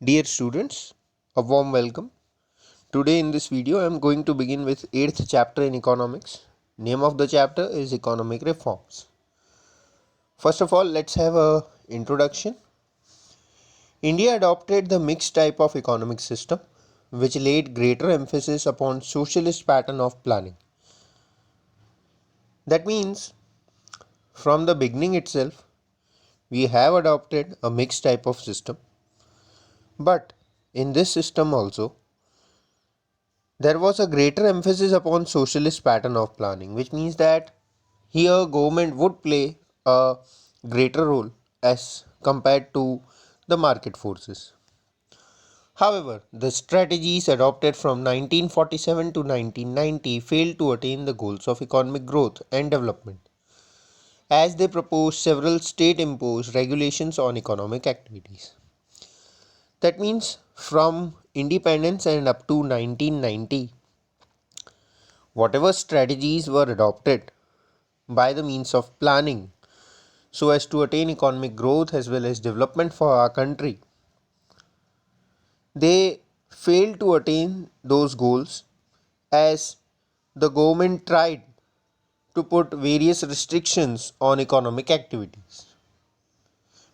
Dear students, a warm welcome. Today in this video I am going to begin with 8th chapter in economics. Name of the chapter is economic reforms. First of all, let's have a introduction. India adopted the mixed type of economic system which laid greater emphasis upon socialist pattern of planning. That means from the beginning itself we have adopted a mixed type of system, but in this system also there was a greater emphasis upon socialist pattern of planning, which means that here government would play a greater role as compared to the market forces. However, the strategies adopted from 1947 to 1990 failed to attain the goals of economic growth and development, as they proposed several state imposed regulations on economic activities. That means from independence and up to 1990, whatever strategies were adopted by the means of planning so as to attain economic growth as well as development for our country, they failed to attain those goals as the government tried to put various restrictions on economic activities.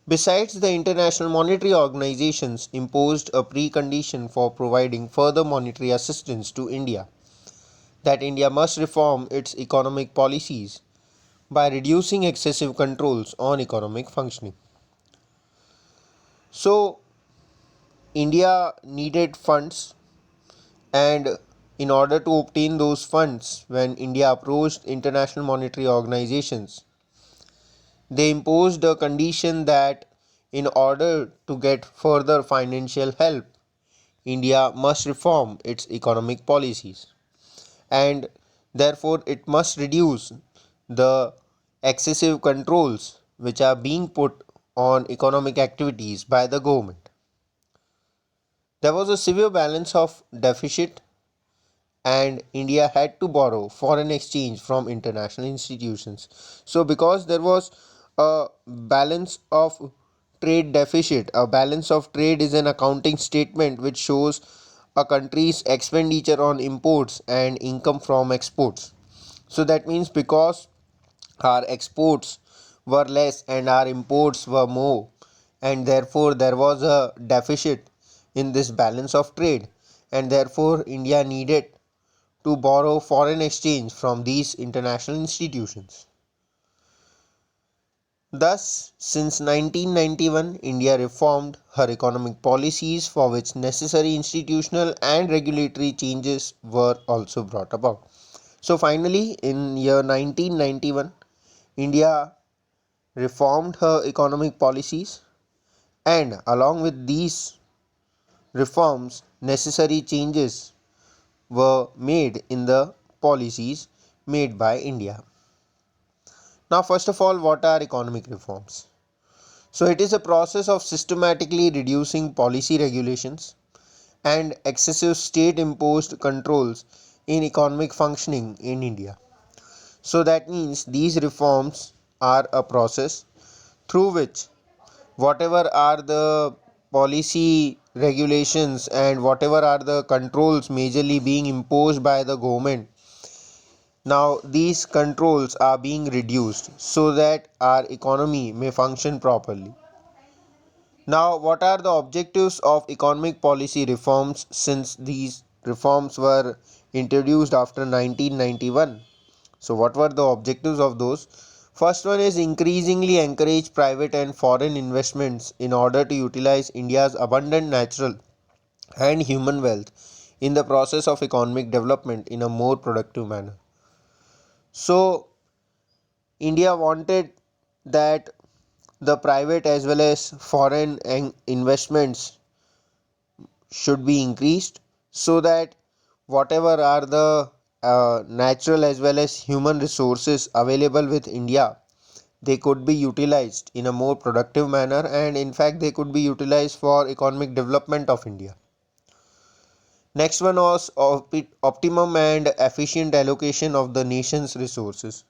Besides, the international monetary organizations imposed a precondition for providing further monetary assistance to India, that India must reform its economic policies by reducing excessive controls on economic functioning. So, India needed funds, and in order to obtain those funds, when India approached international monetary organizations, they imposed a condition that in order to get further financial help, India must reform its economic policies, and therefore it must reduce the excessive controls which are being put on economic activities by the government. There was a severe balance of deficit, and India had to borrow foreign exchange from international institutions. So, because there was a balance of trade deficit, a balance of trade is an accounting statement which shows a country's expenditure on imports and income from exports. So, that means because our exports were less and our imports were more, and therefore there was a deficit in this balance of trade, and therefore India needed to borrow foreign exchange from these international institutions. Thus, since 1991, India reformed her economic policies, for which necessary institutional and regulatory changes were also brought about. So finally, in year 1991, India reformed her economic policies, and along with these reforms, necessary changes were made in the policies made by India. Now, first of all, what are economic reforms? So, it is a process of systematically reducing policy regulations and excessive state imposed controls in economic functioning in India. So, that means these reforms are a process through which whatever are the policy regulations and whatever are the controls majorly being imposed by the government, now these controls are being reduced so that our economy may function properly. Now, what are the objectives of economic policy reforms since these reforms were introduced after 1991? So, what were the objectives of those? First one is increasingly encourage private and foreign investments in order to utilize India's abundant natural and human wealth in the process of economic development in a more productive manner. So, India wanted that the private as well as foreign investments should be increased so that whatever are the natural as well as human resources available with India, they could be utilized in a more productive manner, and in fact they could be utilized for economic development of India. Next one was optimum and efficient allocation of the nation's resources.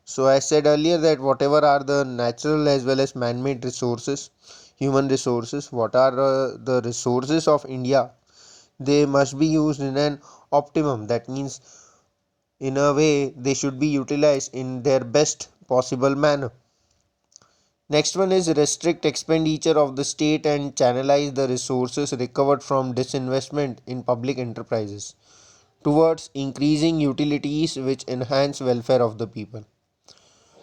So I said earlier that whatever are the natural as well as man-made resources, human resources. What are the resources of India? They must be used in an optimum. That means in a way they should be utilized in their best possible manner. Next one is restrict expenditure of the state and channelize the resources recovered from disinvestment in public enterprises towards increasing utilities which enhance welfare of the people.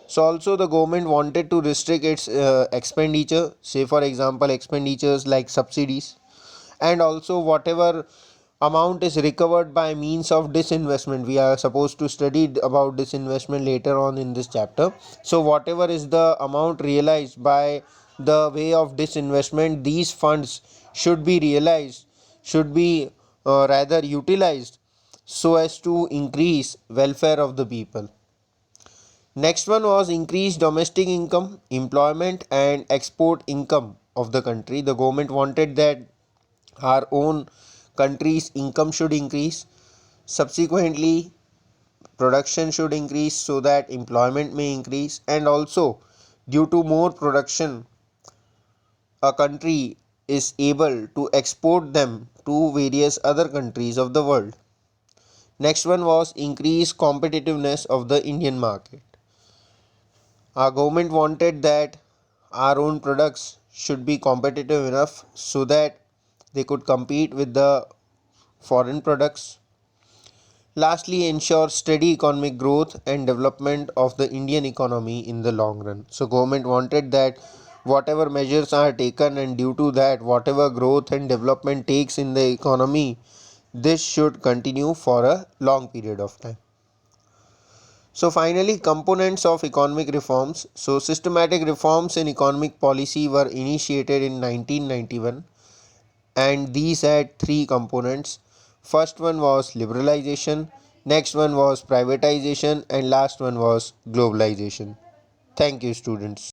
So also the government wanted to restrict its expenditure, say for example expenditures like subsidies, and also whatever amount is recovered by means of disinvestment. We are supposed to study about disinvestment later on in this chapter. So whatever is the amount realized by the way of disinvestment, these funds should be realized, should be rather utilized so as to increase welfare of the people. Next one was increase domestic income, employment and export income of the country. The government wanted that our own country's income should increase. Subsequently, production should increase so that employment may increase, and also due to more production, a country is able to export them to various other countries of the world. Next one was increase competitiveness of the Indian market. Our government wanted that our own products should be competitive enough so that they could compete with the foreign products. Lastly, ensure steady economic growth and development of the Indian economy in the long run. So government wanted that whatever measures are taken, and due to that whatever growth and development takes in the economy, this should continue for a long period of time. So finally, components of economic reforms. So systematic reforms in economic policy were initiated in 1991, and these had three components. First one was liberalization, next one was privatization, and last one was globalization. Thank you, students.